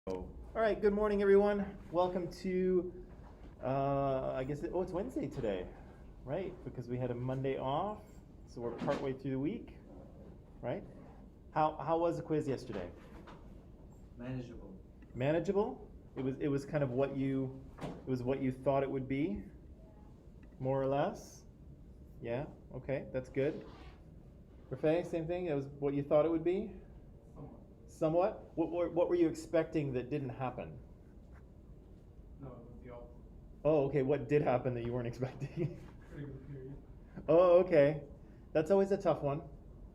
All right, good morning, everyone. Welcome to, it's Wednesday today, right? Because we had a Monday off, so we're partway through the week, right? How was the quiz yesterday? Manageable. Manageable? It was kind of what you thought it would be, more or less. Yeah. Okay, that's good. Rafay, same thing. It was what you thought it would be. Somewhat. What were you expecting that didn't happen? No, it was the opposite. Oh, okay. What did happen that you weren't expecting? Critical period. Oh, okay. That's always a tough one.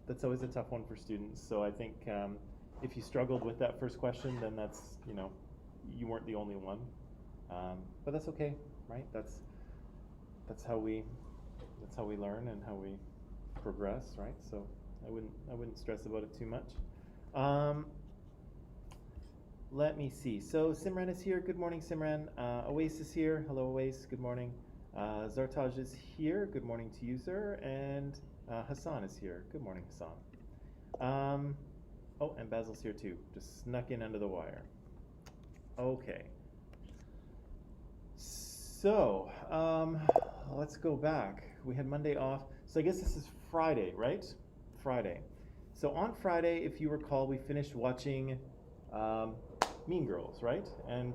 That's always a tough one for students. So I think if you struggled with that first question, then that's, you weren't the only one. But that's okay, right? That's how we learn and how we progress, right? So I wouldn't stress about it too much. Let me see. So Simran is here. Good morning, Simran. Awais is here. Hello, Awais. Good morning. Zartaj is here. Good morning to you, sir. And Hassan is here. Good morning, Hassan. Oh, and Basil's here too. Just snuck in under the wire. Okay. So let's go back. We had Monday off. So I guess this is Friday, right? Friday. So on Friday, if you recall, we finished watching Mean Girls, right? And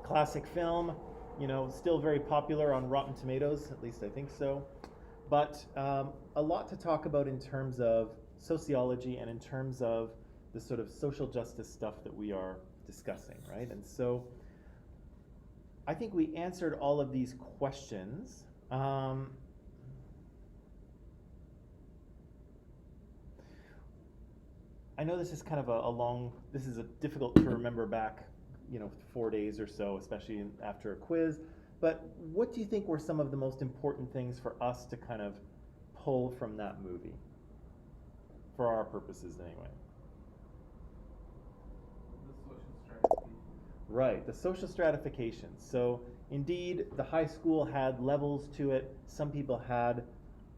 classic film, still very popular on Rotten Tomatoes, at least I think so. But a lot to talk about in terms of sociology and in terms of the sort of social justice stuff that we are discussing, right? And so I think we answered all of these questions. I know this is kind of this is difficult to remember back, 4 days or so, especially after a quiz. But what do you think were some of the most important things for us to kind of pull from that movie? For our purposes, anyway. The social stratification. Right, the social stratification. So indeed, the high school had levels to it. Some people had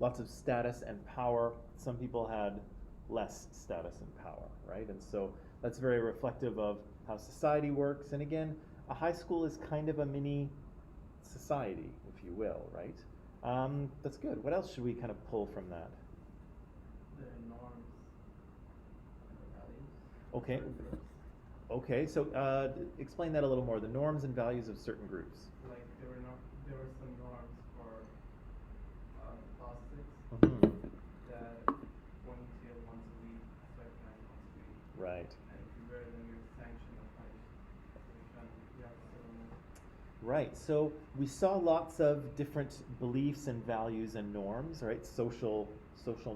lots of status and power. Some people had less status and power, right? And so that's very reflective of how society works. And again, a high school is kind of a mini society, if you will, right? That's good. What else should we kind of pull from that? The norms and the values. Okay. Certain groups. Okay, so explain that a little more. The norms and values of certain groups. Like there were some norms for plastics Mm-hmm. that ponytail once a week, sweatpants once a week. Right. And if you wear them, you're sanctioned or punished. You have to sit on them. Right, so we saw lots of different beliefs and values and norms, right? Social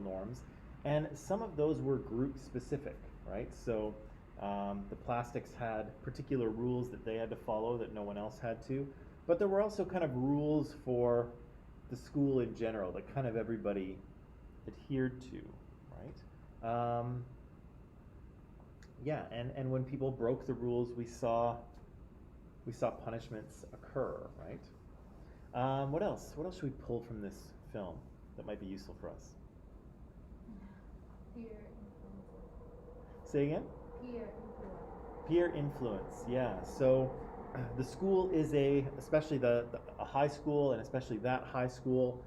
norms. And some of those were group specific, right? So the plastics had particular rules that they had to follow that no one else had to. But there were also kind of rules for the school in general that kind of everybody adhered to, right? Yeah, and when people broke the rules, we saw punishments occur, right? What else? What else should we pull from this film that might be useful for us? Peer influence. Say again? Peer influence. Peer influence, yeah. So the school is especially a high school, and especially that high school,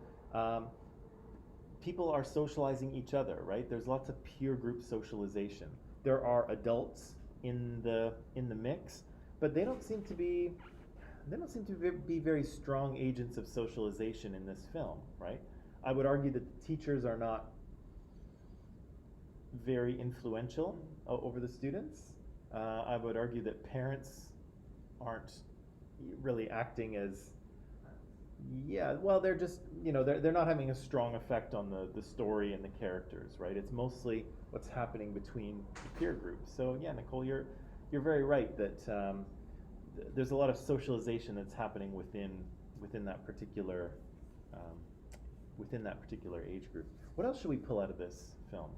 people are socializing each other, right? There's lots of peer group socialization. There are adults in the mix, but they don't seem to be very strong agents of socialization in this film, right? I would argue that the teachers are not very influential over the students. I would argue that parents aren't really acting as, they're just, they're not having a strong effect on the story and the characters, right? It's mostly what's happening between the peer groups. So yeah, Nicole, you're very right that there's a lot of socialization that's happening within that particular age group. What else should we pull out of this film?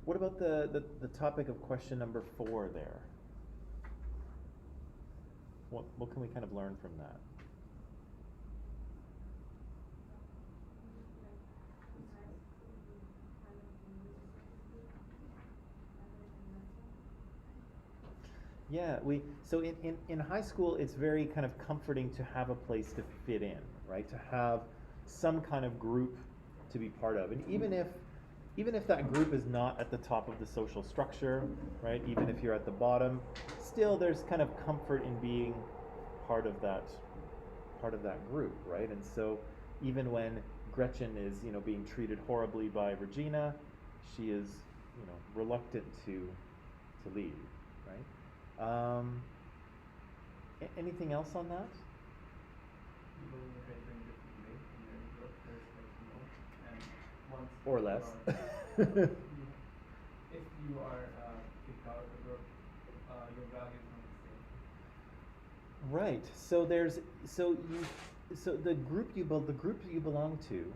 What about the topic of question number 4 there? What can we kind of learn from that? Yeah, so in high school it's very kind of comforting to have a place to fit in, right? To have some kind of group to be part of. And even if that group is not at the top of the social structure, right? Even if you're at the bottom, still there's kind of comfort in being part of that part of that group, right? And so even when Gretchen is, being treated horribly by Regina, she is, reluctant to leave, right? Anything else on that? People behave in different ways in their group, there's like and once Or you less. if you are kicked out of the group, your values are not the same. Right. So the group you belong to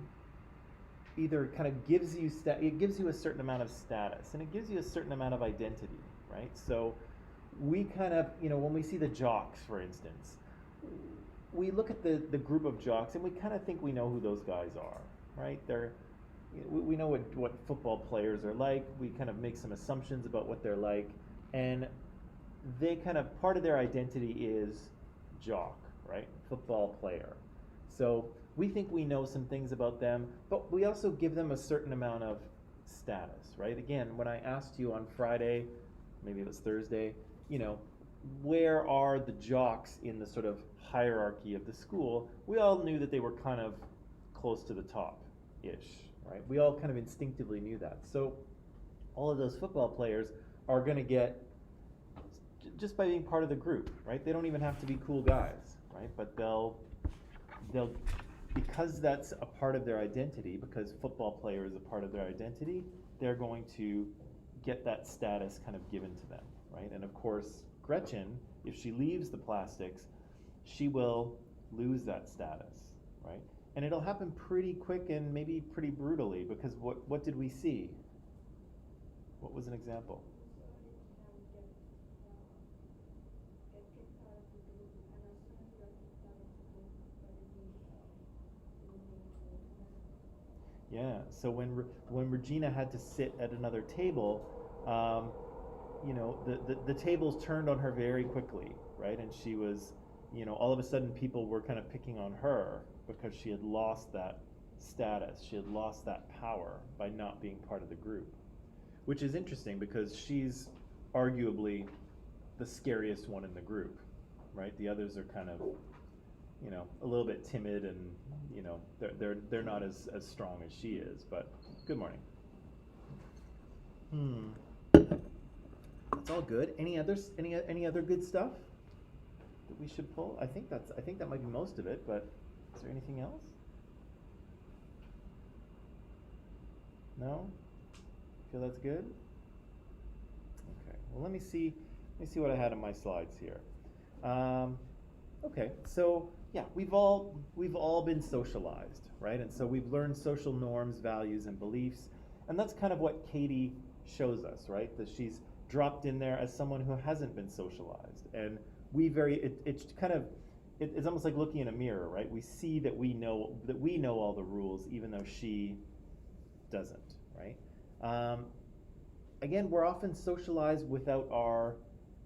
either kind of gives you it gives you a certain amount of status and it gives you a certain amount of identity, right? So we kind of, when we see the jocks, for instance, we look at the group of jocks and we kind of think we know who those guys are, right? We know what football players are like. We kind of make some assumptions about what they're like, and they kind of, part of their identity is jock, right? Football player. So we think we know some things about them, but we also give them a certain amount of status, right? Again, when I asked you on Friday, maybe it was Thursday, where are the jocks in the sort of hierarchy of the school? We all knew that they were kind of close to the top-ish, right? We all kind of instinctively knew that. So all of those football players are going to get, just by being part of the group, right? They don't even have to be cool guys, right? But they'll because that's a part of their identity, because football player is a part of their identity, they're going to get that status kind of given to them, right? And of course, Gretchen, if she leaves the plastics, she will lose that status, right? And it'll happen pretty quick and maybe pretty brutally, because what did we see? What was an example? Yeah, so when Regina had to sit at another table, the tables turned on her very quickly, right? And she was, all of a sudden people were kind of picking on her because she had lost that status, she had lost that power by not being part of the group, which is interesting because she's arguably the scariest one in the group, right? The others are kind of, a little bit timid and, they're not as strong as she is. But good morning. That's all good. Any other good stuff that we should pull? I think that might be most of it, but is there anything else? No? Feel that's good? Okay. Well, let me see what I had on my slides here. Okay, so yeah, we've all been socialized, right? And so we've learned social norms, values, and beliefs, and that's kind of what Katie shows us, right? That she's dropped in there as someone who hasn't been socialized, and it's almost like looking in a mirror, right? We see that we know all the rules, even though she doesn't, right? Again, we're often socialized without our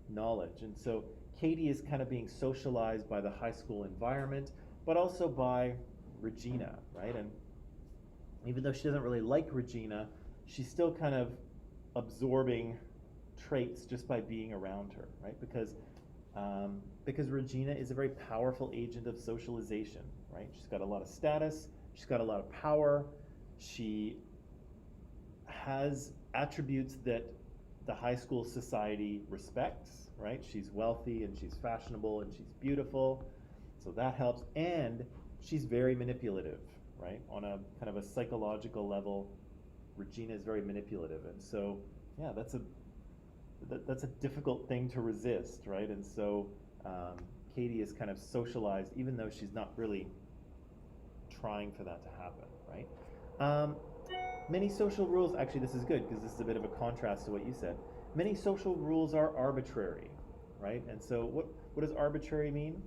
knowledge, and so Katie is kind of being socialized by the high school environment, but also by Regina, right? And even though she doesn't really like Regina, she's still kind of absorbing traits just by being around her, right? Because Regina is a very powerful agent of socialization, right? She's got a lot of status, she's got a lot of power, she has attributes that the high school society respects, right? She's wealthy and she's fashionable and she's beautiful, so that helps. And she's very manipulative, right? On a kind of a psychological level, Regina is very manipulative, and so yeah, that's a difficult thing to resist, right? And so Katie is kind of socialized, even though she's not really trying for that to happen, right? Many social rules, actually this is good because this is a bit of a contrast to what you said. Many social rules are arbitrary, right? And so what does arbitrary mean?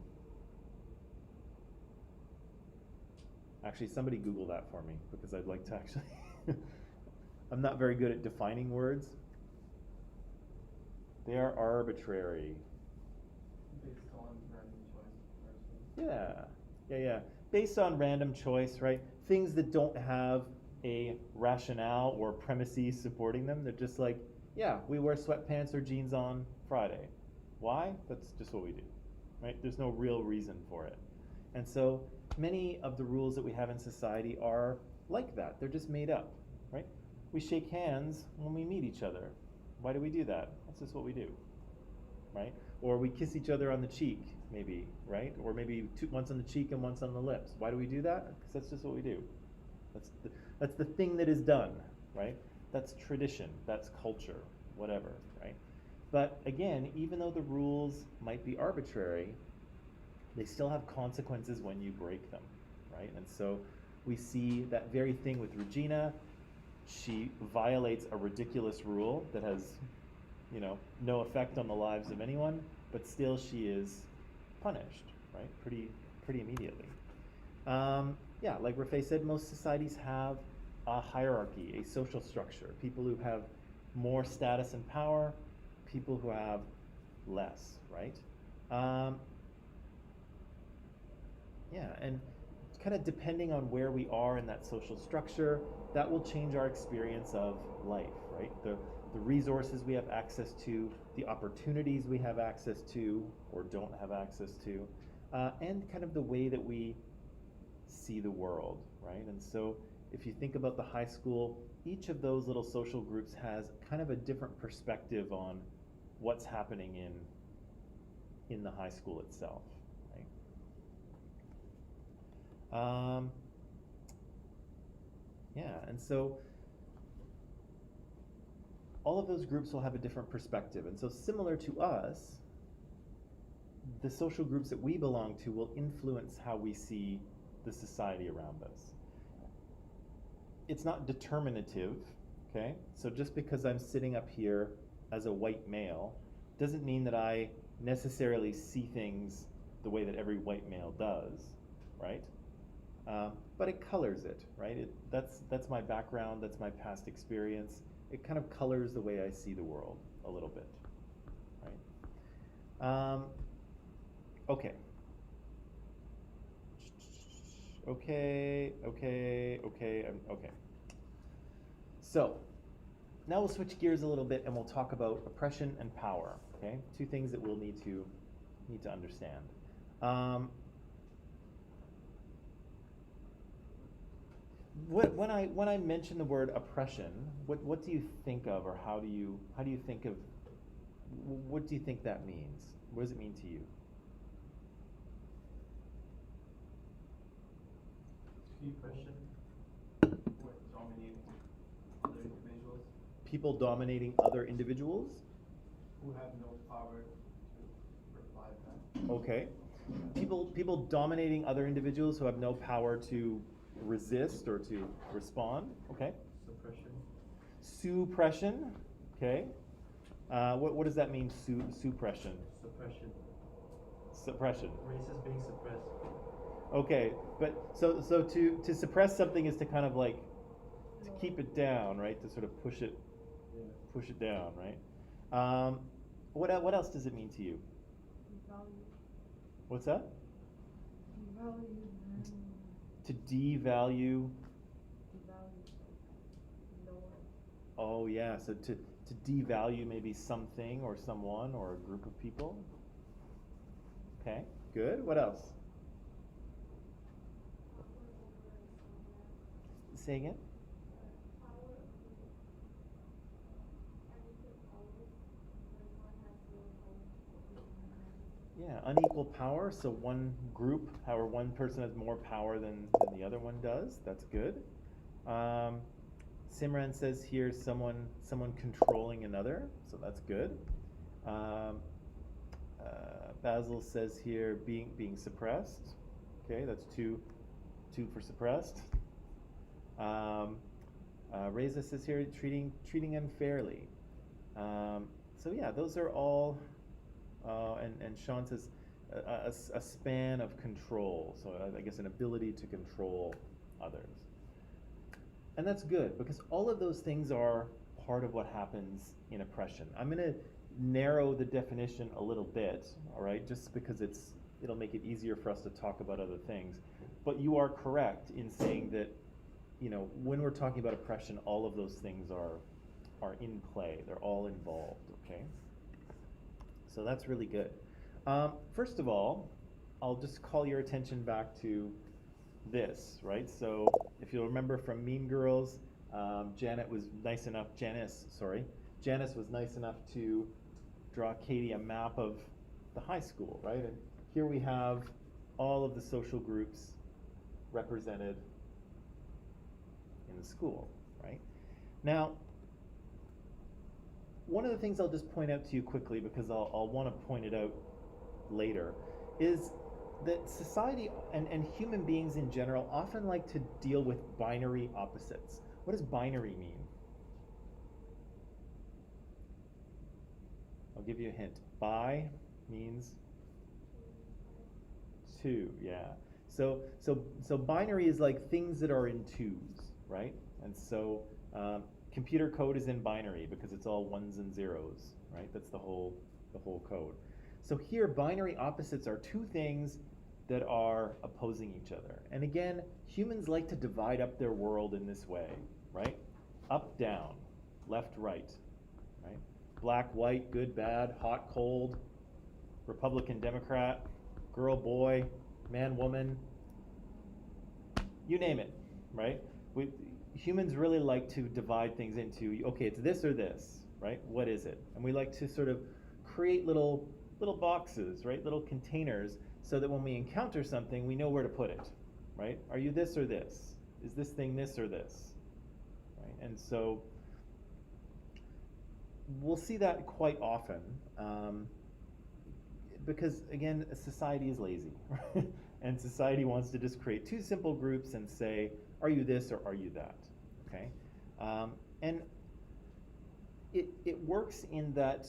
Actually, somebody Google that for me because I'd like to actually, I'm not very good at defining words. They are arbitrary. Yeah. Based on random choice, right? Things that don't have a rationale or premises supporting them. They're just like, yeah, we wear sweatpants or jeans on Friday. Why? That's just what we do, right? There's no real reason for it. And so many of the rules that we have in society are like that. They're just made up, right? We shake hands when we meet each other. Why do we do that? That's just what we do, right? Or we kiss each other on the cheek, maybe, right? Or maybe once on the cheek and once on the lips. Why do we do that? Because that's just what we do. That's the thing that is done, right? That's tradition, that's culture, whatever, right? But again, even though the rules might be arbitrary, they still have consequences when you break them, right? And so we see that very thing with Regina. She violates a ridiculous rule that has, no effect on the lives of anyone, but still she is punished, right? Pretty immediately. Like Rafay said, most societies have a hierarchy, a social structure. People who have more status and power, people who have less, right? And kind of depending on where we are in that social structure, that will change our experience of life, right? The resources we have access to, the opportunities we have access to or don't have access to, and kind of the way that we see the world, right? And so if you think about the high school, each of those little social groups has kind of a different perspective on what's happening in the high school itself, right? And so all of those groups will have a different perspective. And so similar to us, the social groups that we belong to will influence how we see the society around us. It's not determinative, okay? So just because I'm sitting up here as a white male doesn't mean that I necessarily see things the way that every white male does, right? But it colors it, right? That's my background, that's my past experience. It kind of colors the way I see the world a little bit, right? Okay. Okay. So, now we'll switch gears a little bit and we'll talk about oppression and power, okay? Two things that we'll need to understand. When I mention the word oppression, what do you think of, or how do you think of, what do you think that means? What does it mean to you? Repression, or dominating other individuals People dominating other individuals? who have no power to revive them. Okay. People dominating other individuals who have no power to resist or to respond. Okay. Suppression. Suppression. Okay. What does that mean? Suppression. Suppression. Suppression. Races being suppressed. Okay, but so to suppress something is to kind of like to keep it down, right? To sort of push it down, right? What else does it mean to you? Devalue. What's that? Devalue. To devalue. Devalue. Lower. Oh yeah, so to devalue maybe something or someone or a group of people. Okay, good. What else? Say again? Yeah, unequal power. So one group, or one person has more power than the other one does. That's good. Simran says here someone controlling another. So that's good. Basil says here being suppressed. Okay, that's two for suppressed. Reza says here treating unfairly. So yeah, those are all. And Sean says a span of control. So I guess an ability to control others. And that's good because all of those things are part of what happens in oppression. I'm going to narrow the definition a little bit, all right, just because it's it'll make it easier for us to talk about other things. But you are correct in saying that, when we're talking about oppression, all of those things are in play. They're all involved, okay? So that's really good. First of all, I'll just call your attention back to this, right? So if you'll remember from Mean Girls, Janice was nice enough to draw Katie a map of the high school, right? And here we have all of the social groups represented in the school, right? Now, one of the things I'll just point out to you quickly, because I'll want to point it out later, is that society and human beings in general often like to deal with binary opposites. What does binary mean? I'll give you a hint. Bi means two, yeah. So binary is like things that are in twos, right? And so computer code is in binary because it's all ones and zeros, right? That's the whole code. So here, binary opposites are two things that are opposing each other. And again, humans like to divide up their world in this way, right? Up, down, left, right, right? Black, white, good, bad, hot, cold, Republican, Democrat, girl, boy, man, woman, you name it, right? Humans really like to divide things into, okay, it's this or this, right? What is it? And we like to sort of create little boxes, right? Little containers, so that when we encounter something, we know where to put it, right? Are you this or this? Is this thing this or this? Right? And so we'll see that quite often, because again, society is lazy, right? And society wants to just create two simple groups and say, are you this or are you that? Okay, and it works in that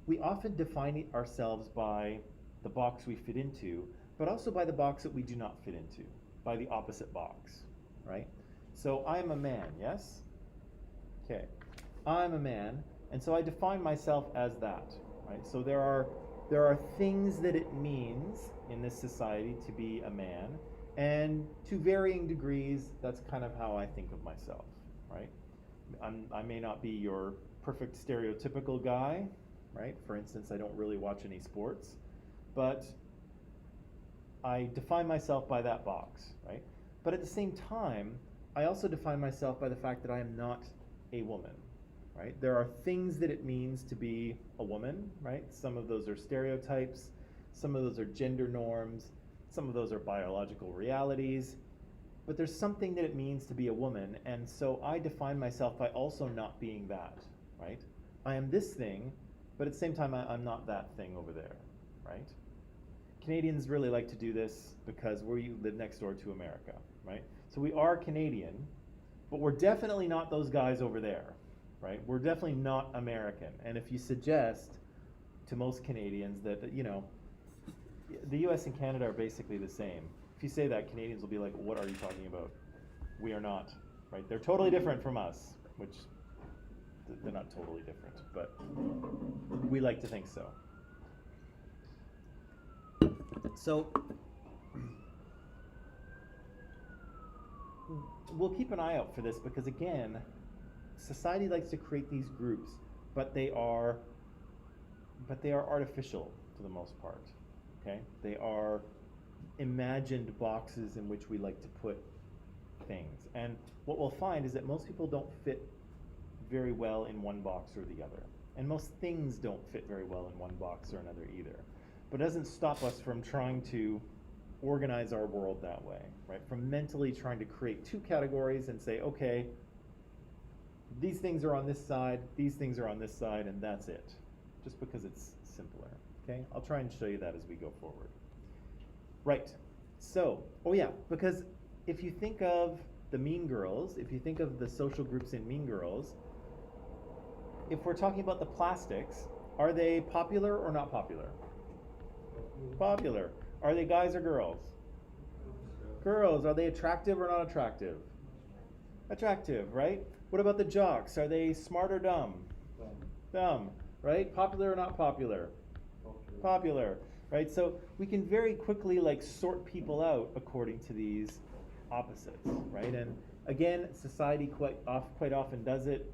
we often define ourselves by the box we fit into, but also by the box that we do not fit into, by the opposite box, right? So I'm a man, yes? Okay, I'm a man, and so I define myself as that, right? So there are things that it means in this society to be a man, and to varying degrees, that's kind of how I think of myself, right? I may not be your perfect stereotypical guy, right? For instance, I don't really watch any sports, but I define myself by that box, right? But at the same time, I also define myself by the fact that I am not a woman, right? There are things that it means to be a woman, right? Some of those are stereotypes, some of those are gender norms, some of those are biological realities, but there's something that it means to be a woman, and so I define myself by also not being that, right? I am this thing, but at the same time, I'm not that thing over there, right? Canadians really like to do this because we live next door to America, right? So we are Canadian, but we're definitely not those guys over there, right? We're definitely not American. And if you suggest to most Canadians that, the US and Canada are basically the same, if you say that, Canadians will be like, what are you talking about? We are not, right? They're totally different from us, which they're not totally different, but we like to think so. So we'll keep an eye out for this because, again, society likes to create these groups, but they are artificial for the most part. Okay, they are imagined boxes in which we like to put things, and what we'll find is that most people don't fit very well in one box or the other, and most things don't fit very well in one box or another either. But it doesn't stop us from trying to organize our world that way, right? From mentally trying to create two categories and say, okay, these things are on this side, these things are on this side, and that's it, just because it's simpler. Okay, I'll try and show you that as we go forward. Right, so, because if you think of the Mean Girls, if you think of the social groups in Mean Girls, if we're talking about the plastics, are they popular or not popular? Popular. Are they guys or girls? Girls. Are they attractive or not attractive? Attractive, right? What about the jocks? Are they smart or dumb? Dumb, right? Popular or not popular? Popular, right? So we can very quickly like sort people out according to these opposites, right? And again, society quite often does it.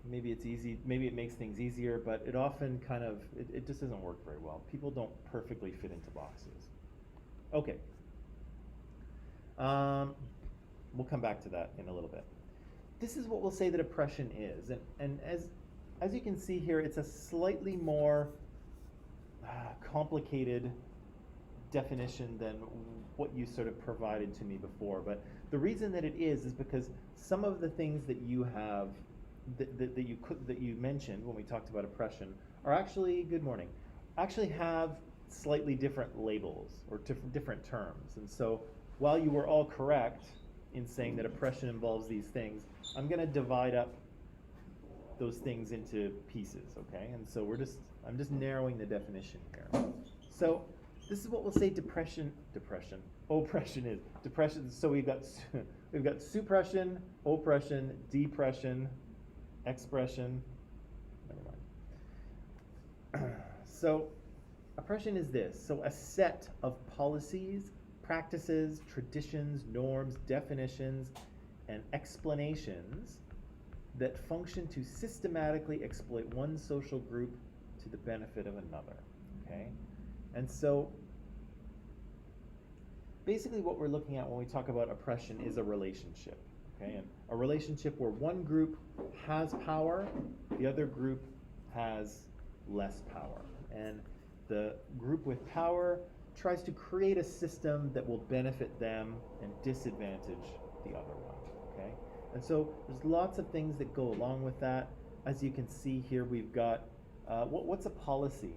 Maybe it's easy, maybe it makes things easier, but it often kind of, it just doesn't work very well. People don't perfectly fit into boxes. Okay. We'll come back to that in a little bit. This is what we'll say that oppression is. And as you can see here, it's a slightly more complicated definition than what you sort of provided to me before. But the reason that it is because some of the things that you have, that you mentioned when we talked about oppression are actually, good morning, actually have slightly different labels or different terms. And so while you were all correct in saying that oppression involves these things, I'm going to divide up those things into pieces, okay? And so I'm just narrowing the definition here. So this is what we'll say oppression is. Depression, so we've got suppression, oppression, depression, expression, never mind. So oppression is this. So a set of policies, practices, traditions, norms, definitions, and explanations that function to systematically exploit one social group to the benefit of another, okay? And so basically what we're looking at when we talk about oppression is a relationship, okay? And a relationship where one group has power, the other group has less power. And the group with power tries to create a system that will benefit them and disadvantage the other one, okay? And so there's lots of things that go along with that. As you can see here, we've got, what's a policy?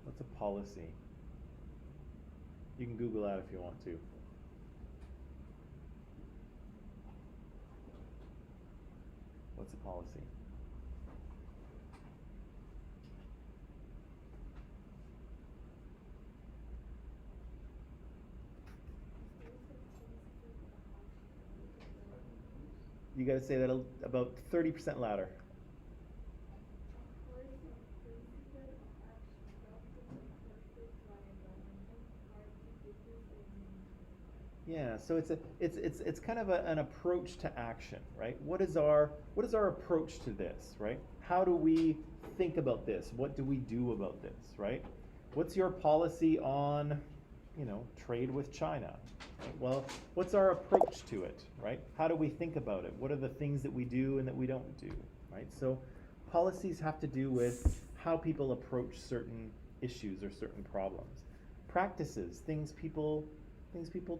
What's a policy? You can Google that if you want to. What's a policy? You got to say that about 30% louder. Yeah, so it's kind of an approach to action, right? What is our approach to this, right? How do we think about this? What do we do about this, right? What's your policy on, trade with China? Right? Well, what's our approach to it, right? How do we think about it? What are the things that we do and that we don't do, right? So policies have to do with how people approach certain issues or certain problems. Practices, things people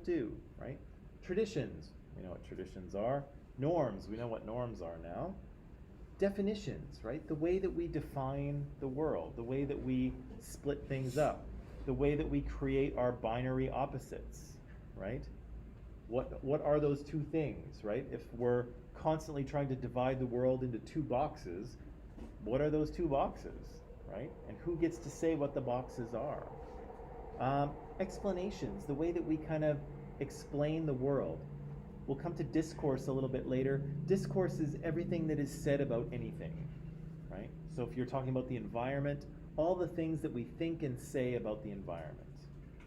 do, right? Traditions, we know what traditions are. Norms, we know what norms are now. Definitions, right? The way that we define the world, the way that we split things up, the way that we create our binary opposites, right? What are those two things, right? If we're constantly trying to divide the world into two boxes, what are those two boxes, right? And who gets to say what the boxes are? Explanations, the way that we kind of explain the world. We'll come to discourse a little bit later. Discourse is everything that is said about anything, right? So if you're talking about the environment, all the things that we think and say about the environment,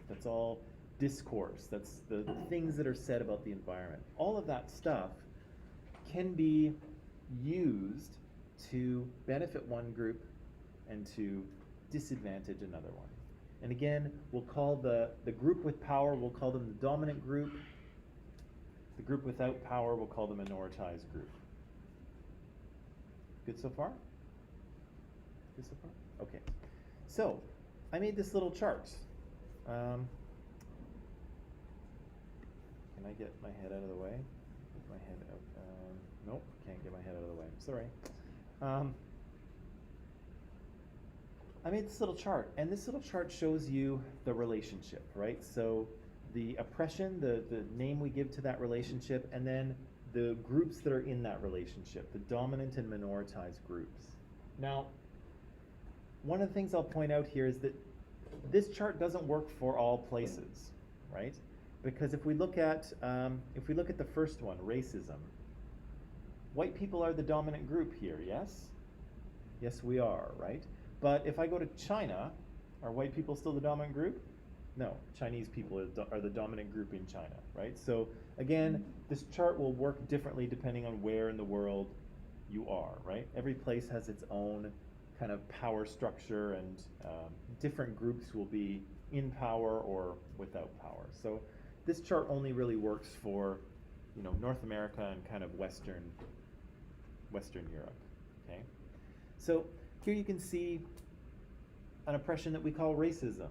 that's all discourse. That's the things that are said about the environment. All of that stuff can be used to benefit one group and to disadvantage another one. And again, we'll call the group with power, we'll call them the dominant group. The group without power, we'll call the minoritized group. Good so far? Good so far? Okay. So, I made this little chart. Can I get my head out of the way? Get my head out. Nope, can't get my head out of the way. Sorry. I made this little chart, and this little chart shows you the relationship, right? So the oppression, the name we give to that relationship, and then the groups that are in that relationship, the dominant and minoritized groups. Now, one of the things I'll point out here is that this chart doesn't work for all places, right? Because if we look at the first one, racism, white people are the dominant group here, yes? Yes, we are, right? But if I go to China, are white people still the dominant group? No, Chinese people are the dominant group in China, right? So again, this chart will work differently depending on where in the world you are, right? Every place has its own kind of power structure, and different groups will be in power or without power. So this chart only really works for, North America and kind of Western Europe, okay? So here you can see an oppression that we call racism,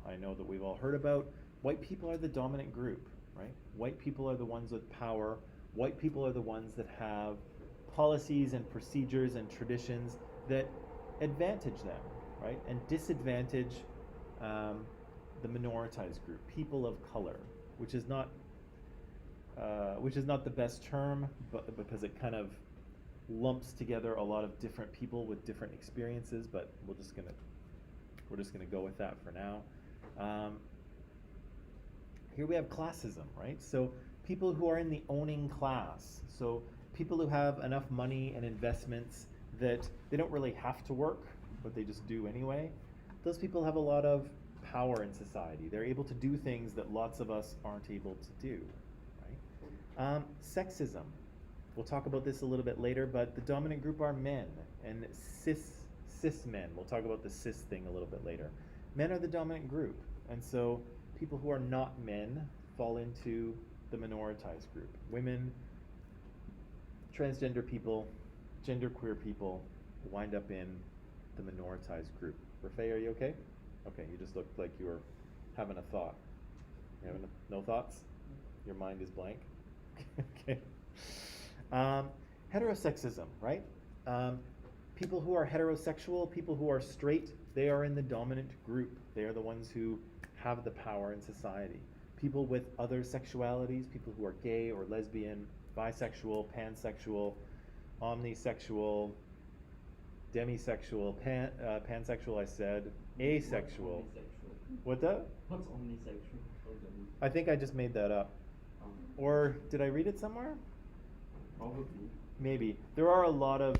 I know that we've all heard about. White people are the dominant group, right? White people are the ones with power. White people are the ones that have policies and procedures and traditions that advantage them, right? And disadvantage the minoritized group, people of color, which is not the best term, but because it kind of lumps together a lot of different people with different experiences. But we're just gonna go with that for now. Here we have classism, right? So people who are in the owning class, so people who have enough money and investments that they don't really have to work, but they just do anyway. Those people have a lot of power in society. They're able to do things that lots of us aren't able to do, right? Sexism. We'll talk about this a little bit later, but the dominant group are men, and cis men. We'll talk about the cis thing a little bit later. Men are the dominant group, and so people who are not men fall into the minoritized group. Women, transgender people, genderqueer people wind up in the minoritized group. Rafay, are you okay? Okay, you just looked like you were having a thought. You having no thoughts? Your mind is blank? Okay. Heterosexism, right? People who are heterosexual, people who are straight, they are in the dominant group. They are the ones who have the power in society. People with other sexualities, people who are gay or lesbian, bisexual, pansexual, omnisexual, demisexual, pansexual, I said, asexual. What the? What's omnisexual? I think I just made that up. Or did I read it somewhere? Probably. Maybe. There are a lot of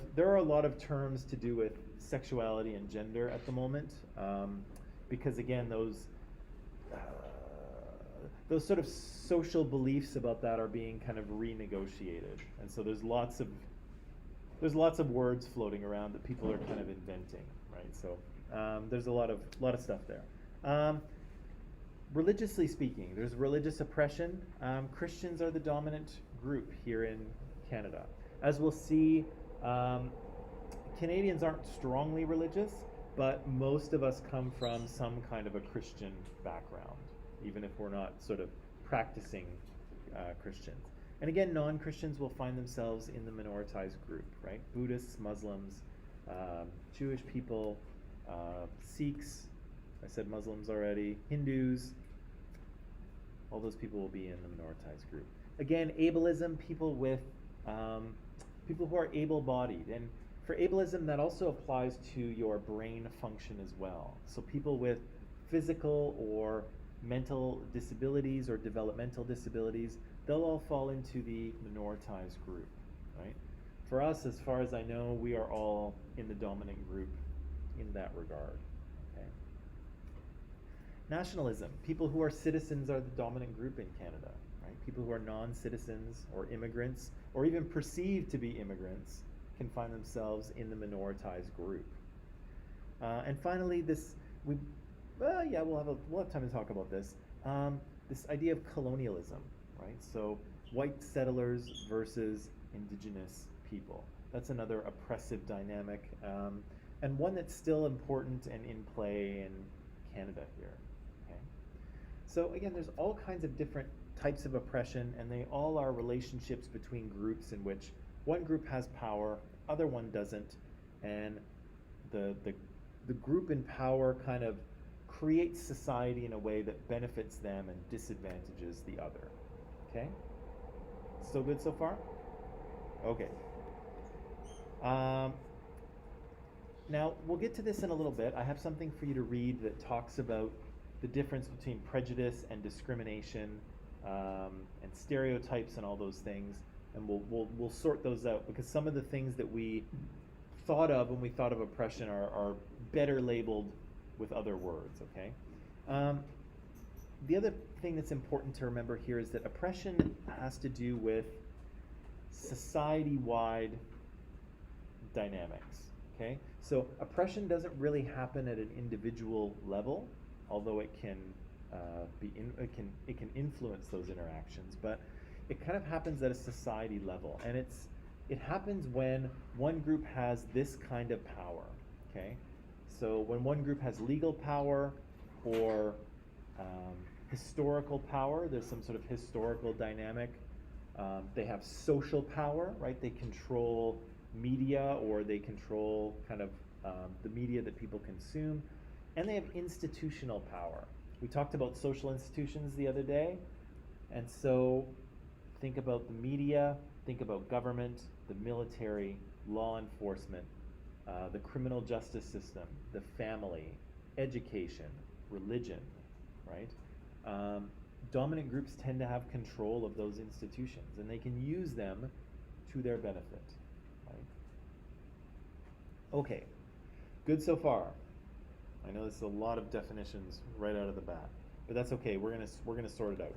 terms to do with sexuality and gender at the moment, because again, those sort of social beliefs about that are being kind of renegotiated, and so there's lots of words floating around that people are kind of inventing, right? So there's a lot of stuff there. Religiously speaking, there's religious oppression. Christians are the dominant group here in Canada. As we'll see, Canadians aren't strongly religious, but most of us come from some kind of a Christian background, even if we're not sort of practicing Christians. And again, non-Christians will find themselves in the minoritized group, right? Buddhists, Muslims, Jewish people, Sikhs, I said Muslims already, Hindus, all those people will be in the minoritized group. Again, ableism, people who are able-bodied. And for ableism, that also applies to your brain function as well. So people with physical or mental disabilities or developmental disabilities, they'll all fall into the minoritized group, right? For us, as far as I know, we are all in the dominant group in that regard, okay? Nationalism, people who are citizens are the dominant group in Canada, right? People who are non-citizens or immigrants, or even perceived to be immigrants, can find themselves in the minoritized group. And finally, we'll have time to talk about this. This idea of colonialism, right? So white settlers versus indigenous people. That's another oppressive dynamic, and one that's still important and in play in Canada here. Okay. So again, there's all kinds of different types of oppression, and they all are relationships between groups in which one group has power, other one doesn't, and the group in power kind of creates society in a way that benefits them and disadvantages the other. Okay? Still good so far? Okay. Now, we'll get to this in a little bit. I have something for you to read that talks about the difference between prejudice and discrimination, and stereotypes and all those things, and we'll sort those out, because some of the things that we thought of when we thought of oppression are better labeled with other words, okay? The other thing that's important to remember here is that oppression has to do with society-wide dynamics, okay? So oppression doesn't really happen at an individual level, although it can it can influence those interactions, but it kind of happens at a society level, and it happens when one group has this kind of power, okay? So when one group has legal power or historical power, there's some sort of historical dynamic. They have social power, right? They control media, or they control kind of the media that people consume. And they have institutional power. We talked about social institutions the other day. And so think about the media, think about government, the military, law enforcement, the criminal justice system, the family, education, religion, right? Dominant groups tend to have control of those institutions, and they can use them to their benefit, right? Okay, good so far. I know this is a lot of definitions right out of the bat, but that's okay. We're gonna sort it out.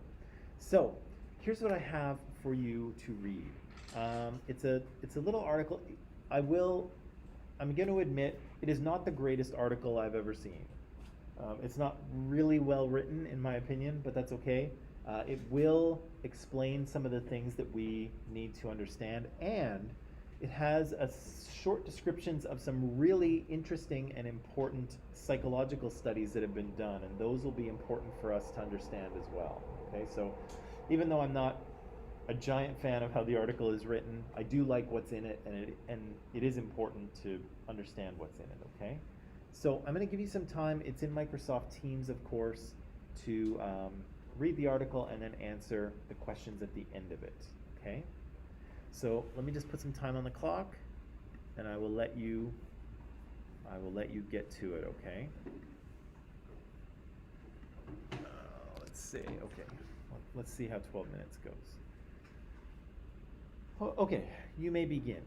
So here's what I have for you to read. It's a little article. I'm going to admit it is not the greatest article I've ever seen. It's not really well written, in my opinion, but that's okay. It will explain some of the things that we need to understand, and it has short descriptions of some really interesting and important psychological studies that have been done, and those will be important for us to understand as well. Okay, so even though I'm not a giant fan of how the article is written, I do like what's in it, and it is important to understand what's in it, okay? So I'm going to give you some time. It's in Microsoft Teams, of course, to read the article and then answer the questions at the end of it, okay? So let me just put some time on the clock, and I will let you get to it, okay? Let's see, okay. Let's see how 12 minutes goes. Okay, you may begin.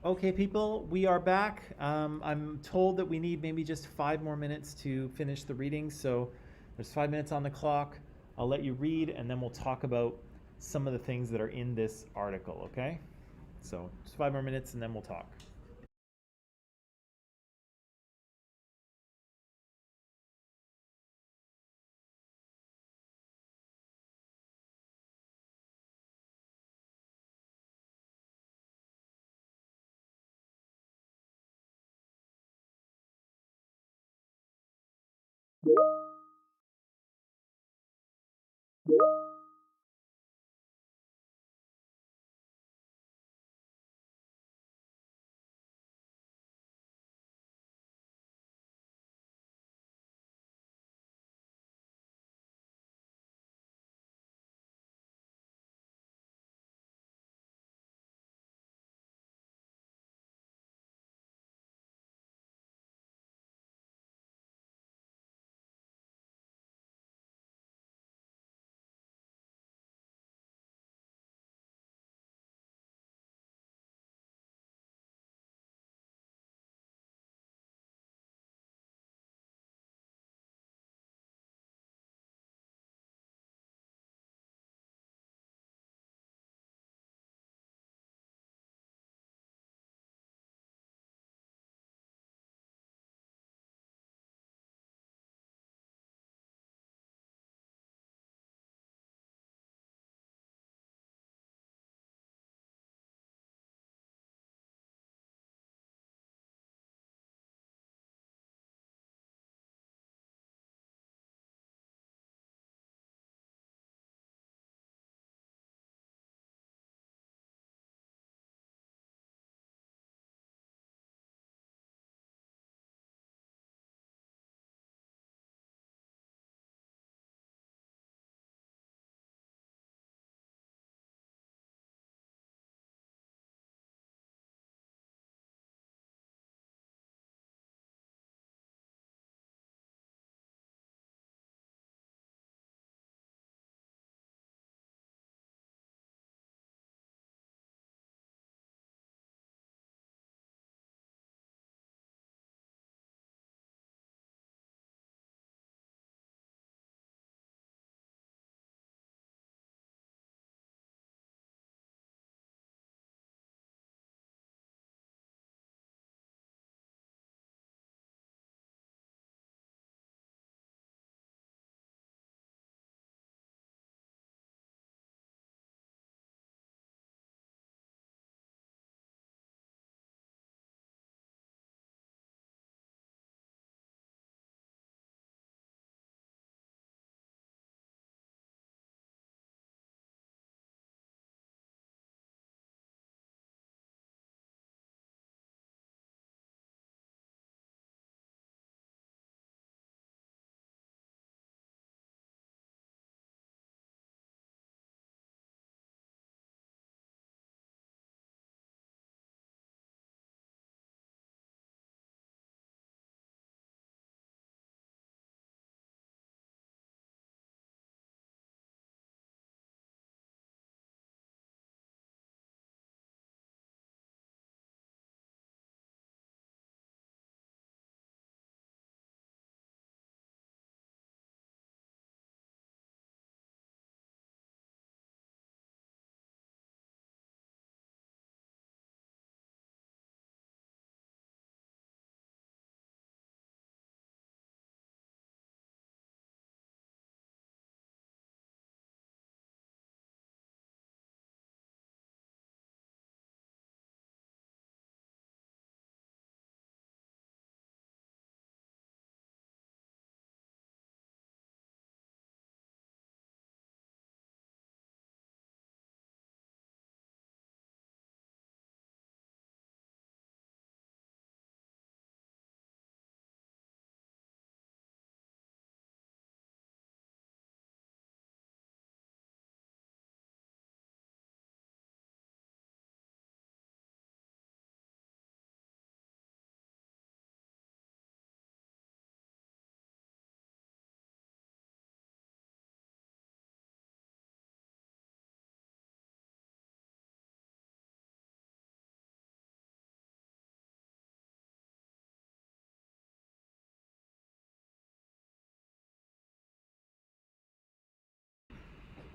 Okay, people, we are back. I'm told that we need maybe just 5 more minutes to finish the reading, so there's 5 minutes on the clock. I'll let you read, and then we'll talk about some of the things that are in this article, okay? So just 5 more minutes, and then we'll talk.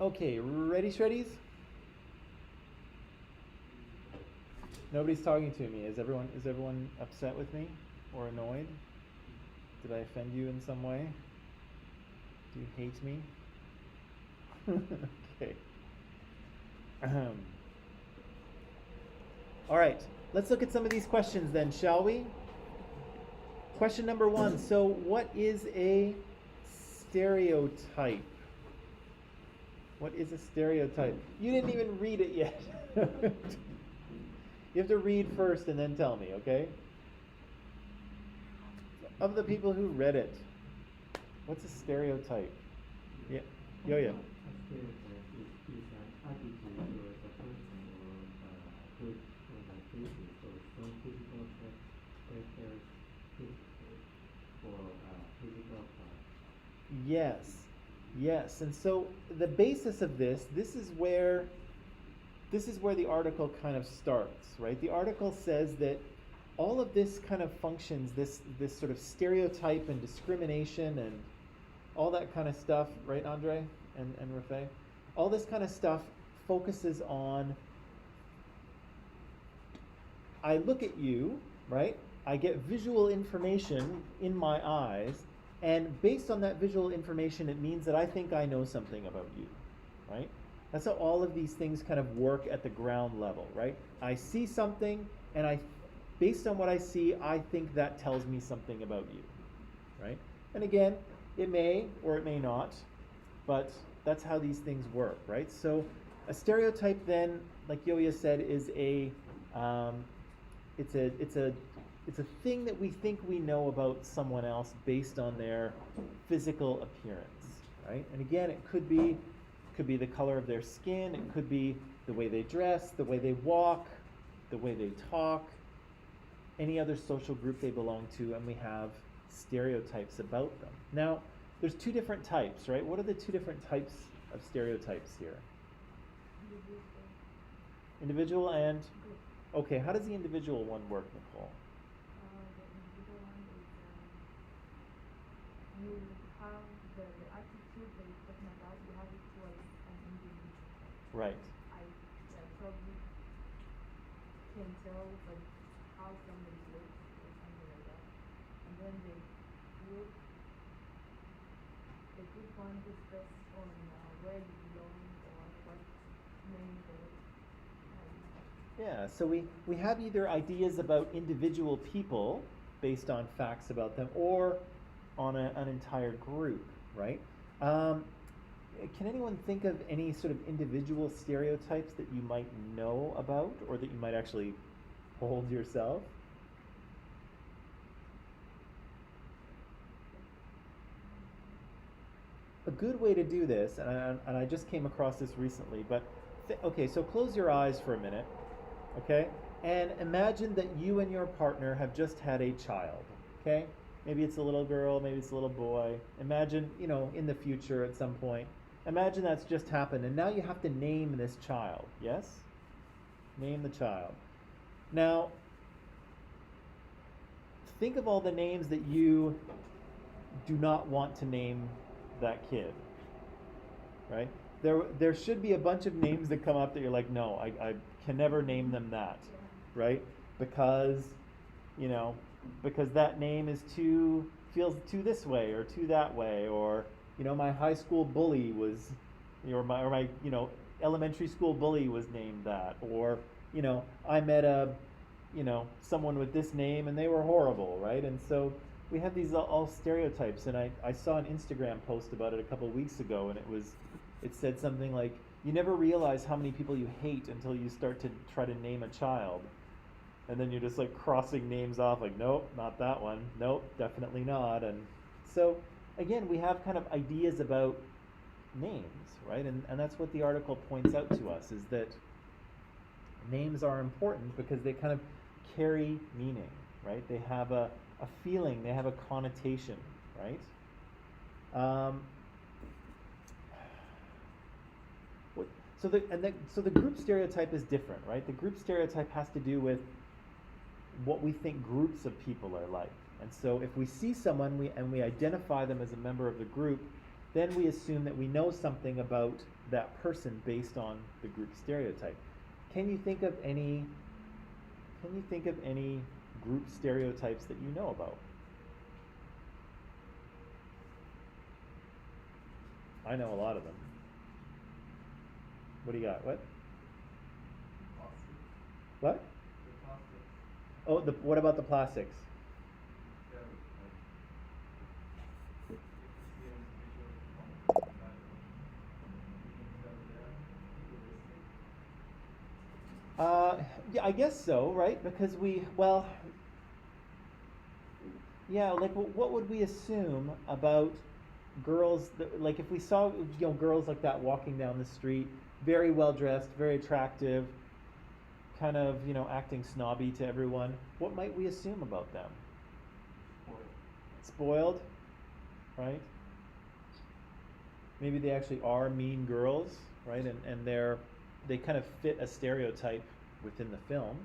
Okay, ready, shreddies? Nobody's talking to me. Is everyone upset with me or annoyed? Did I offend you in some way? Do you hate me? Okay. All right, let's look at some of these questions then, shall we? Question number 1. So, what is a stereotype? What is a stereotype? You didn't even read it yet. You have to read first and then tell me, okay? Of the people who read it, what's a stereotype? Yeah, Yo-Yo. A stereotype is an attitude towards a person or group or activity or some physical characteristics or physical part. Yes. And so the basis of this is where the article kind of starts, right? The article says that all of this kind of functions, this sort of stereotype and discrimination and all that kind of stuff, right, Andre and Rafay? All this kind of stuff focuses on, I look at you, right? I get visual information in my eyes, and based on that visual information, it means that I think I know something about you, right? That's how all of these things kind of work at the ground level, right? I see something, and based on what I see, I think that tells me something about you, right? And again, it may or it may not, but that's how these things work, right? So a stereotype then, like Yo-Yo said, is it's a thing that we think we know about someone else based on their physical appearance, right? And again, it could be the color of their skin, it could be the way they dress, the way they walk, the way they talk, any other social group they belong to, and we have stereotypes about them. Now, there's 2 different types, right? What are the 2 different types of stereotypes here? Individual and? Okay, how does the individual one work, Nicole? The individual one is you have the attitude that you're talking about, you have it towards an individual. Right. I probably can tell like how somebody looks or something like that. And then the group one is based on where you belong or what name they Yeah, so we have either ideas about individual people based on facts about them or on an entire group, right? Can anyone think of any sort of individual stereotypes that you might know about or that you might actually hold yourself? A good way to do this, and I just came across this recently, but okay, so close your eyes for a minute, okay? And imagine that you and your partner have just had a child, okay? Maybe it's a little girl, maybe it's a little boy. Imagine, in the future at some point, imagine that's just happened, and now you have to name this child, yes? Name the child. Now, think of all the names that you do not want to name that kid, right? There should be a bunch of names that come up that you're like, no, I can never name them that, right? Because that name is feels too this way or too that way, or my high school bully was, or my elementary school bully was named that, or I met someone with this name and they were horrible, right? And so we have these all stereotypes, and I saw an Instagram post about it a couple of weeks ago, and it said something like, you never realize how many people you hate until you start to try to name a child. And then you're just like crossing names off, like, nope, not that one, nope, definitely not. And so again, we have kind of ideas about names, right? And that's what the article points out to us, is that names are important because they kind of carry meaning, right? They have a feeling, they have a connotation, right? So the group stereotype is different, right? The group stereotype has to do with what we think groups of people are like. And so if we see someone and we identify them as a member of the group, then we assume that we know something about that person based on the group stereotype. Can you think of any group stereotypes that you know about? I know a lot of them. What do you got? What? Plastics. What? The plastics. Oh, what about the plastics? Yeah, like, if you see an individual from that, you can tell they're egoistic. Yeah, I guess so, right? Because yeah, like what would we assume about girls like if we saw girls like that walking down the street, very well dressed, very attractive, kind of acting snobby to everyone, what might we assume about them? Spoiled, right? Maybe they actually are mean girls, right? And they kind of fit a stereotype within the film.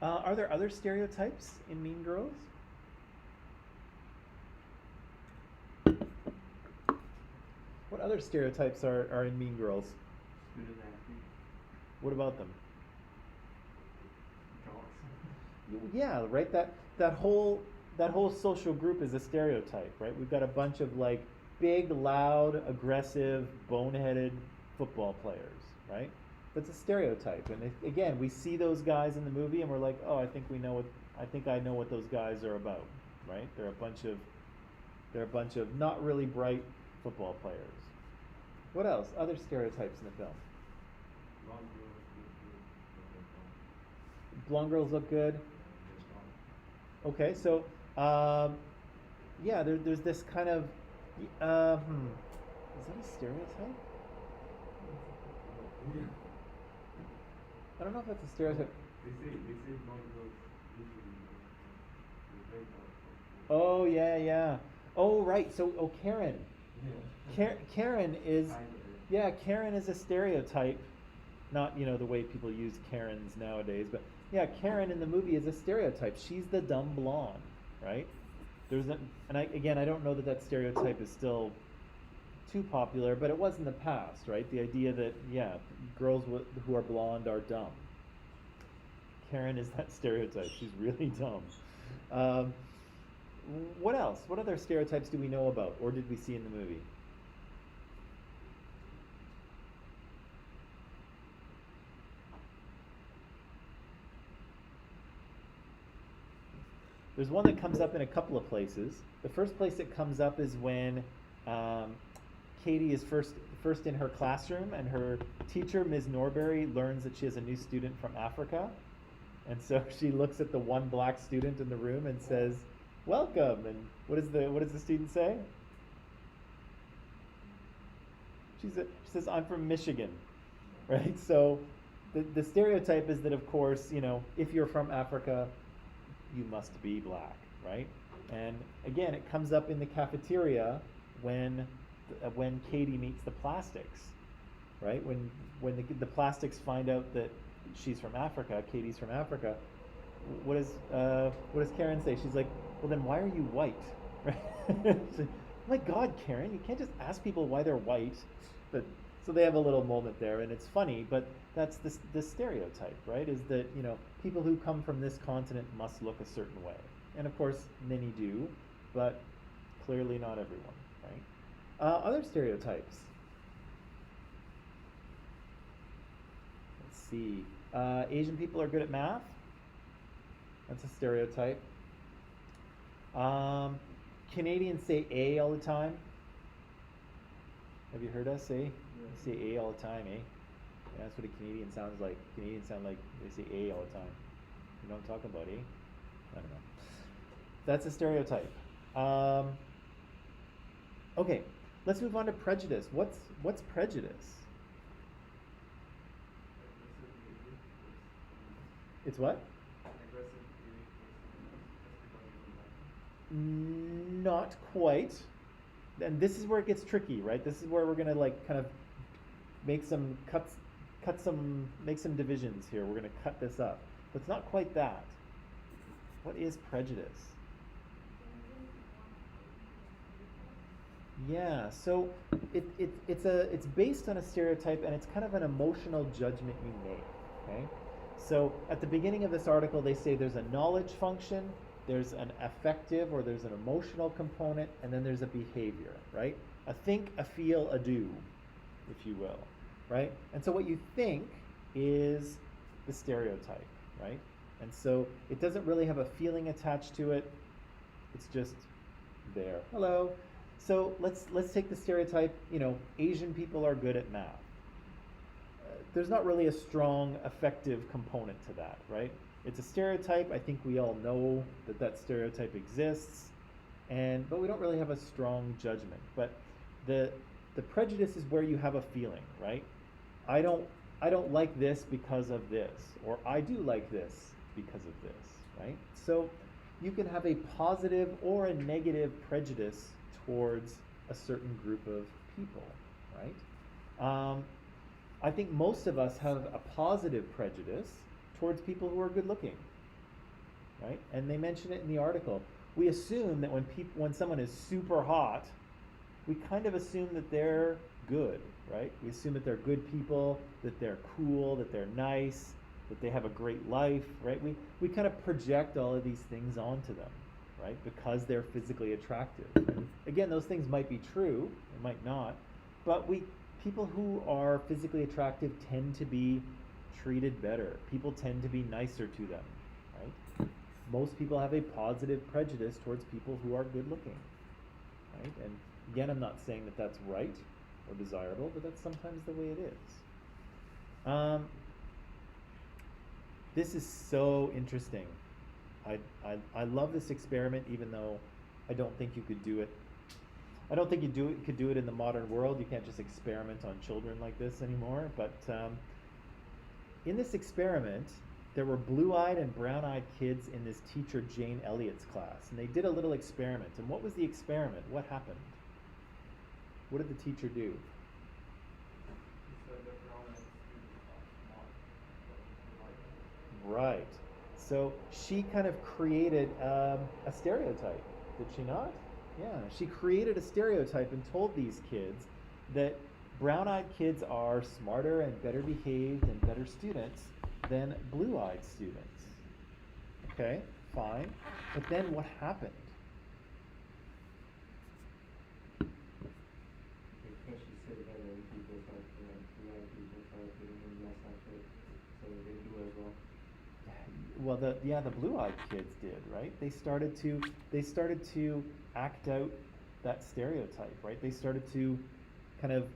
Are there other stereotypes in Mean Girls? What other stereotypes are in Mean Girls? Student athlete. What about them? Jocks. Yeah, right. That whole social group is a stereotype, right? We've got a bunch of like big, loud, aggressive, boneheaded football players, right? That's a stereotype, and again, we see those guys in the movie, and we're like, oh, I think I know what those guys are about, right? They're a bunch of not really bright football players. What else? Other stereotypes in the film. Blonde girls look good. Okay, so yeah, there's this kind of is that a stereotype? I don't know if that's a stereotype. They say blonde girls usually very Oh yeah. Oh right. So Karen. Yeah. Karen is Karen is a stereotype. Not the way people use Karens nowadays, but yeah, Karen in the movie is a stereotype. She's the dumb blonde, right? I don't know that stereotype is still too popular, but it was in the past, right? The idea that girls who are blonde are dumb. Karen is that stereotype. She's really dumb. What else? What other stereotypes do we know about, or did we see in the movie? There's one that comes up in a couple of places. The first place it comes up is when Katie is first in her classroom, and her teacher, Ms. Norbury, learns that she has a new student from Africa. And so she looks at the one black student in the room and says, "Welcome." And what does the student say? She says, "I'm from Michigan." Right? So the stereotype is that, of course, if you're from Africa, you must be black, right? And again, it comes up in the cafeteria when Katie meets the plastics, right? When the plastics find out that she's from Africa, Katie's from Africa, what does Karen say? She's like, "Well, then why are you white?" Right? Like, my God, Karen, you can't just ask people why they're white. But so they have a little moment there, and it's funny, but that's the stereotype, right? Is that people who come from this continent must look a certain way, and of course many do, but clearly not everyone, right? Other stereotypes. Let's see. Asian people are good at math. That's a stereotype. Canadians say "a" all the time. Have you heard us say? They say "a" all the time, eh? Yeah, that's what a Canadian sounds like. Canadians sound like they say "a" all the time. You know what I'm talking about, eh? I don't know. That's a stereotype. Okay, let's move on to prejudice. What's prejudice? It's what? Not quite. And this is where it gets tricky, right? This is where we're gonna kind of make some make some divisions here. We're gonna cut this up. But it's not quite that. What is prejudice? Yeah, so it's based on a stereotype, and it's kind of an emotional judgment you make. Okay, so at the beginning of this article, they say there's a knowledge function, there's an affective or there's an emotional component, and then there's a behavior, right? A think, a feel, a do, if you will, right? And so what you think is the stereotype, right? And so it doesn't really have a feeling attached to it. It's just there. Hello. So let's take the stereotype. Asian people are good at math. There's not really a strong affective component to that, right? It's a stereotype. I think we all know that stereotype exists, but we don't really have a strong judgment. But the prejudice is where you have a feeling, right? I don't like this because of this, or I do like this because of this, right? So you can have a positive or a negative prejudice towards a certain group of people, right? I think most of us have a positive prejudice towards people who are good looking, right? And they mention it in the article. We assume that when someone is super hot, we kind of assume that they're good, right? We assume that they're good people, that they're cool, that they're nice, that they have a great life, right? We kind of project all of these things onto them, right? Because they're physically attractive. And again, those things might be true, it might not, but people who are physically attractive tend to be treated better. People tend to be nicer to them, right? Most people have a positive prejudice towards people who are good looking, right? And again, I'm not saying that that's right or desirable, but that's sometimes the way it is. This is so interesting. I love this experiment, even though I don't think you could do it. I don't think you could do it in the modern world. You can't just experiment on children like this anymore. But in this experiment, there were blue-eyed and brown-eyed kids in this teacher Jane Elliott's class, and they did a little experiment. And what was the experiment? What happened? What did the teacher do? Right. So she kind of created a stereotype, did she not? Yeah, she created a stereotype and told these kids that brown-eyed kids are smarter and better behaved and better students than blue-eyed students. Okay, fine. But then what happened? Because she said that other people start black people start getting less effort, so they do as well. Well, the blue-eyed kids did, right? They started to act out that stereotype, right? They started to kind of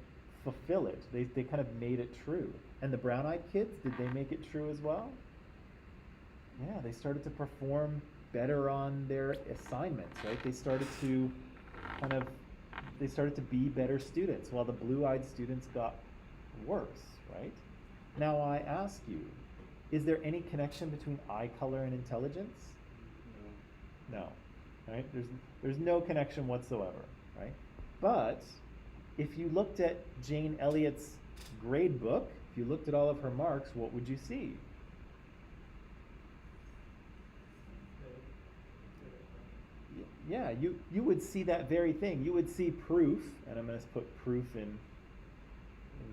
fulfill it. They kind of made it true. And the brown-eyed kids, did they make it true as well? Yeah, they started to perform better on their assignments, right? They started to be better students, while the blue-eyed students got worse, right? Now I ask you, is there any connection between eye color and intelligence? No, right? There's no connection whatsoever, right? But if you looked at Jane Elliott's grade book, if you looked at all of her marks, what would you see? Yeah, you would see that very thing. You would see proof, and I'm going to put proof in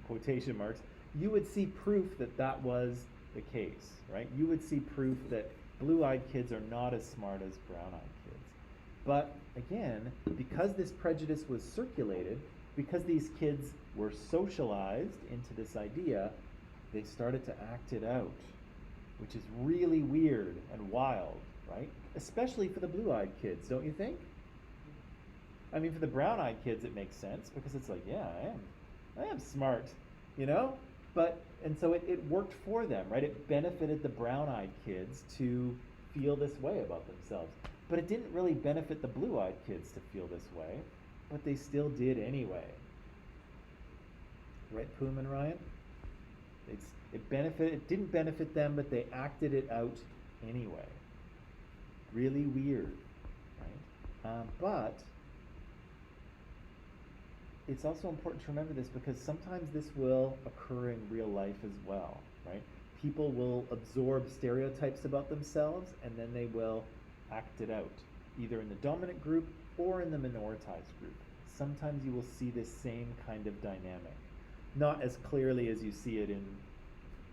quotation marks. You would see proof that was the case, right? You would see proof that blue-eyed kids are not as smart as brown-eyed kids. But again, because this prejudice was circulated, because these kids were socialized into this idea, they started to act it out, which is really weird and wild, right? Especially for the blue-eyed kids, don't you think? I mean, for the brown-eyed kids, it makes sense, because it's like, yeah, I am smart, you know? And so it worked for them, right? It benefited the brown-eyed kids to feel this way about themselves. But it didn't really benefit the blue-eyed kids to feel this way, but they still did anyway. Right, Poom and Ryan? It didn't benefit them, but they acted it out anyway. Really weird, right? But it's also important to remember this, because sometimes this will occur in real life as well, right? People will absorb stereotypes about themselves, and then they will act it out, either in the dominant group or in the minoritized group. sometimes you will see this same kind of dynamic. Not as clearly as you see it in,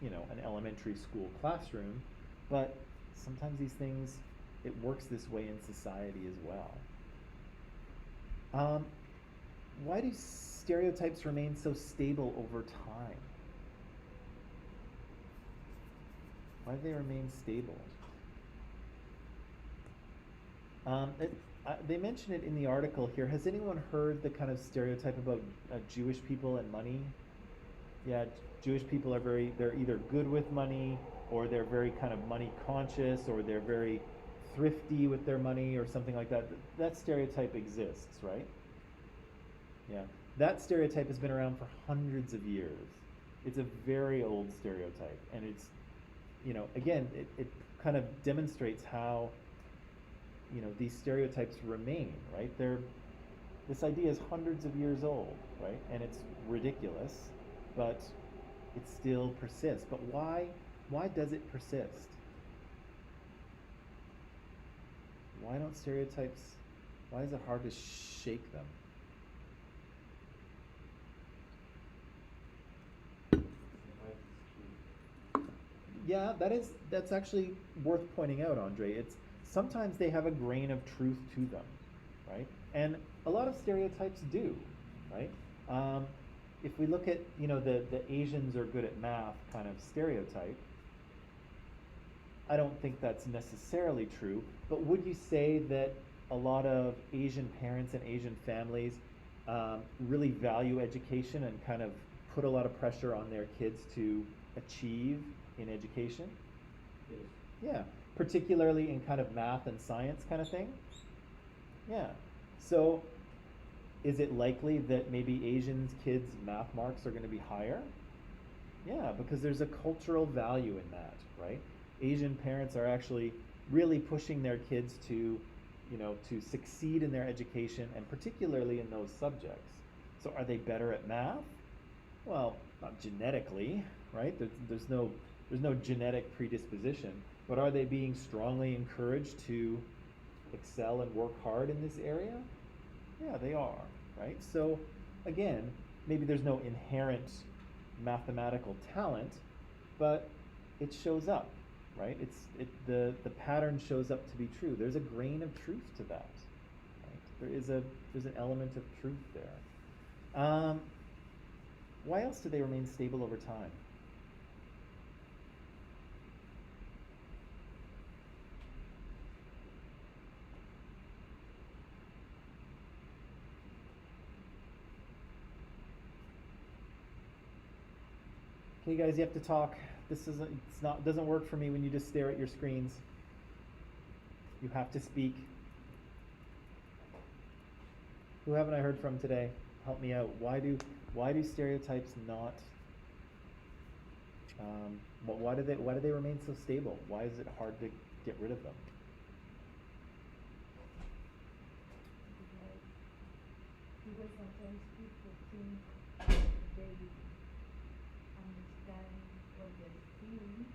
an elementary school classroom, but sometimes these things, it works this way in society as well. Why do stereotypes remain so stable over time? Why do they remain stable? They mention it in the article here. Has anyone heard the kind of stereotype about Jewish people and money? Yeah, Jewish people they're either good with money, or they're very kind of money conscious, or they're very thrifty with their money, or something like that. That stereotype exists, right? Yeah, that stereotype has been around for hundreds of years. It's a very old stereotype, and it's, again, it kind of demonstrates how, these stereotypes remain, right? This idea is hundreds of years old, right? And it's ridiculous, but it still persists. But why does it persist? Why is it hard to shake them? Yeah, that's actually worth pointing out, Andre. It's sometimes they have a grain of truth to them, right? And a lot of stereotypes do, right? If we look at, the Asians are good at math kind of stereotype, I don't think that's necessarily true, but would you say that a lot of Asian parents and Asian families really value education and kind of put a lot of pressure on their kids to achieve in education? Yes. Yeah, particularly in kind of math and science kind of thing? Yeah. So is it likely that maybe Asians' kids' math marks are going to be higher? Yeah, because there's a cultural value in that, right? Asian parents are actually really pushing their kids to, to succeed in their education, and particularly in those subjects. So are they better at math? Well, not genetically, right? There's no genetic predisposition, but are they being strongly encouraged to excel and work hard in this area? Yeah, they are, right? So again, maybe there's no inherent mathematical talent, but it shows up, right? The pattern shows up to be true. There's a grain of truth to that, right? There's an element of truth there. Why else do they remain stable over time? Okay, guys, you have to talk. Doesn't work for me when you just stare at your screens. You have to speak. Who haven't I heard from today? Help me out. Why do stereotypes not? Why do they remain so stable? Why is it hard to get rid of them? Because sometimes people think they understand what they're seeing,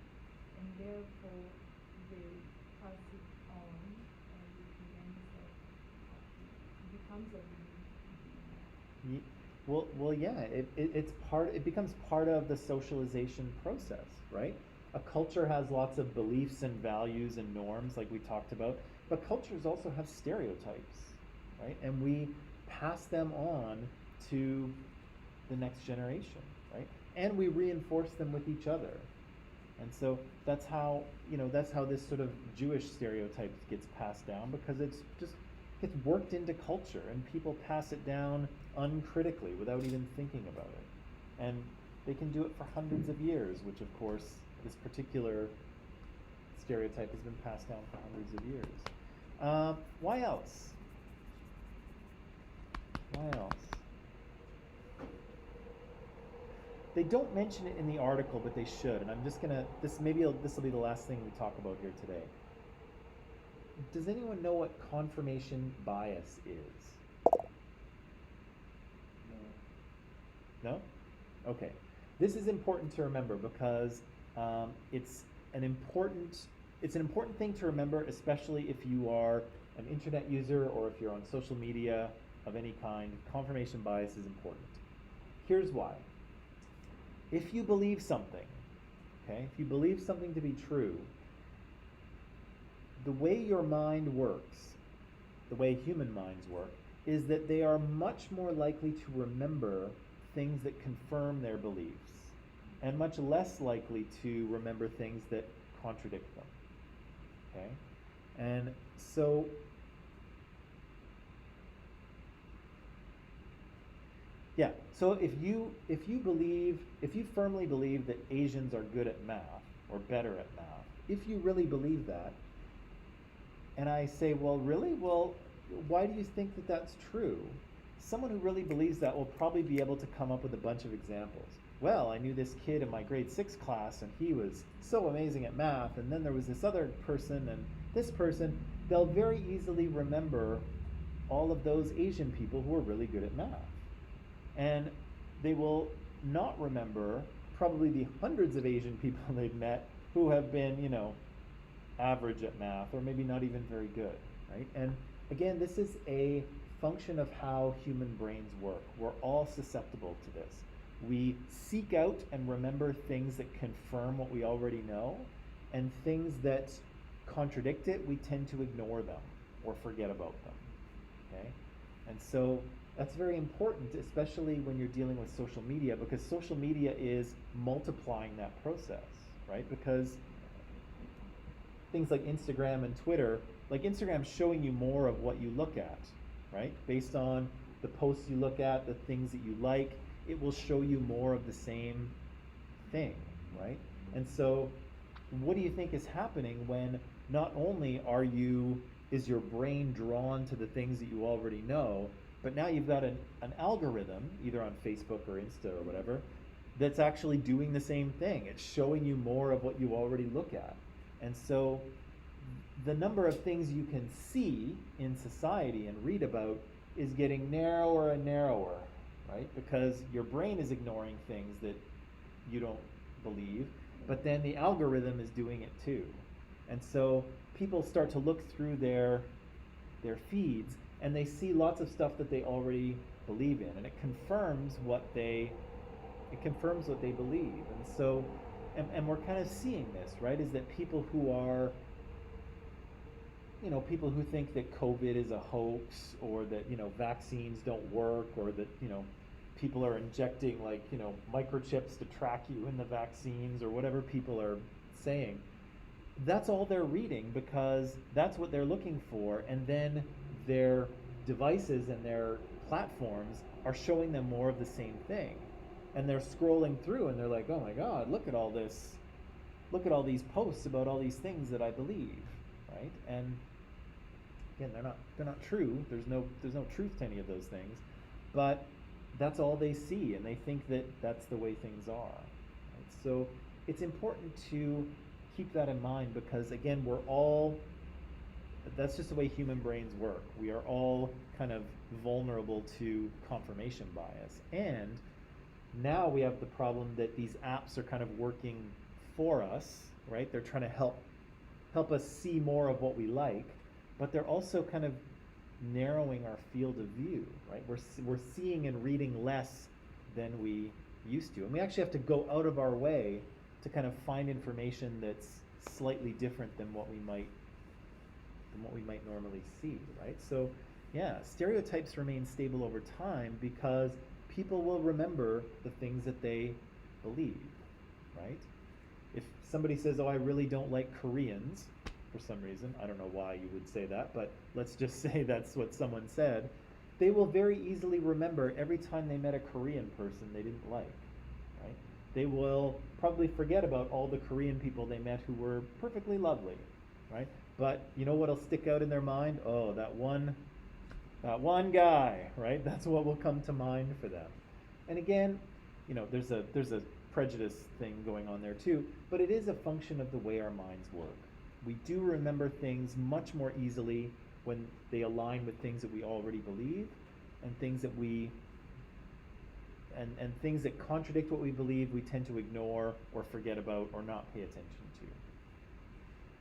and therefore they pass it on, and it becomes a belief. Well, yeah. It becomes part of the socialization process, right? A culture has lots of beliefs and values and norms, like we talked about, but cultures also have stereotypes, right? And we pass them on to the next generation, right? And we reinforce them with each other. And so that's how this sort of Jewish stereotype gets passed down, because it's just gets worked into culture, and people pass it down uncritically without even thinking about it. And they can do it for hundreds of years, which of course this particular stereotype has been passed down for hundreds of years. Why else? Why else? They don't mention it in the article, but they should. And I'm just gonna this will be the last thing we talk about here today. Does anyone know what confirmation bias is? No? Okay. This is important to remember, because it's an important thing to remember, especially if you are an internet user or if you're on social media. of any kind, confirmation bias is important. Here's why. If you believe something, okay, if you believe something to be true, the way your mind works, the way human minds work, is that they are much more likely to remember things that confirm their beliefs and much less likely to remember things that contradict them. Okay? And so yeah, so if you firmly believe that Asians are good at math or better at math, if you really believe that, and I say, well, really? Well, why do you think that that's true? Someone who really believes that will probably be able to come up with a bunch of examples. Well, I knew this kid in my grade 6 class and he was so amazing at math, and then there was this other person and this person. They'll very easily remember all of those Asian people who are really good at math. And they will not remember probably the hundreds of Asian people they've met who have been, average at math or maybe not even very good, right? And again, this is a function of how human brains work. We're all susceptible to this. We seek out and remember things that confirm what we already know, and things that contradict it, we tend to ignore them or forget about them, okay? And so that's very important, especially when you're dealing with social media, because social media is multiplying that process, right? Because things like Instagram and Twitter, like Instagram's showing you more of what you look at, right? Based on the posts you look at, the things that you like, it will show you more of the same thing, right? And so what do you think is happening when not only is your brain drawn to the things that you already know, but now you've got an algorithm, either on Facebook or Insta or whatever, that's actually doing the same thing. It's showing you more of what you already look at. And so the number of things you can see in society and read about is getting narrower and narrower, right? Because your brain is ignoring things that you don't believe, but then the algorithm is doing it too. And so people start to look through their feeds and they see lots of stuff that they already believe in, and it confirms what they believe. And so and we're kind of seeing this, right? Is that people who are, people who think that COVID is a hoax, or that, vaccines don't work, or that, people are injecting microchips to track you in the vaccines, or whatever people are saying. That's all they're reading because that's what they're looking for, and then their devices and their platforms are showing them more of the same thing. And they're scrolling through and they're like, oh my God, look at all this, look at all these posts about all these things that I believe, right? And again, they're not true. There's no truth to any of those things, but that's all they see, and they think that that's the way things are, right? So it's important to keep that in mind, because again, that's just the way human brains work. We are all kind of vulnerable to confirmation bias. And now we have the problem that these apps are kind of working for us, right? They're trying to help us see more of what we like, but they're also kind of narrowing our field of view, right? We're seeing and reading less than we used to, and we actually have to go out of our way to kind of find information that's slightly different than what we might normally see, right? So yeah, stereotypes remain stable over time because people will remember the things that they believe, right? If somebody says, oh, I really don't like Koreans for some reason, I don't know why you would say that, but let's just say that's what someone said, they will very easily remember every time they met a Korean person they didn't like, right? They will probably forget about all the Korean people they met who were perfectly lovely, right? But you know what'll stick out in their mind? Oh, that one guy, right? That's what will come to mind for them. And again, there's a prejudice thing going on there too, but it is a function of the way our minds work. We do remember things much more easily when they align with things that we already believe, and things that and things that contradict what we believe we tend to ignore or forget about or not pay attention to.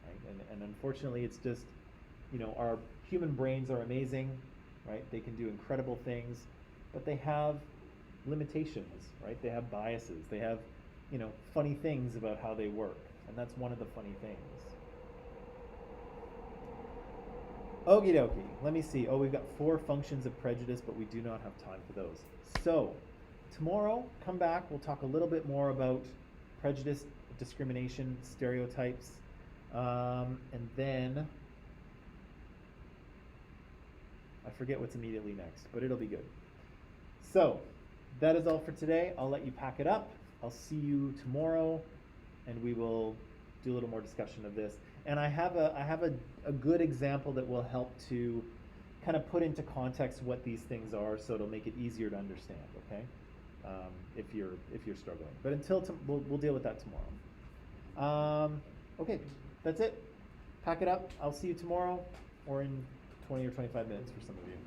Right? And unfortunately, it's just, our human brains are amazing. right? They can do incredible things, but they have limitations, right? They have biases. They have, funny things about how they work, and that's one of the funny things. Okie dokie. Let me see. Oh, we've got 4 functions of prejudice, but we do not have time for those. So, tomorrow, come back. We'll talk a little bit more about prejudice, discrimination, stereotypes, and then I forget what's immediately next, but it'll be good. So, that is all for today. I'll let you pack it up. I'll see you tomorrow, and we will do a little more discussion of this. And I have a good example that will help to kind of put into context what these things are, so it'll make it easier to understand. Okay, if you're struggling. But we'll deal with that tomorrow. Okay, that's it. Pack it up. I'll see you tomorrow, or in 20 or 25 minutes for some of you.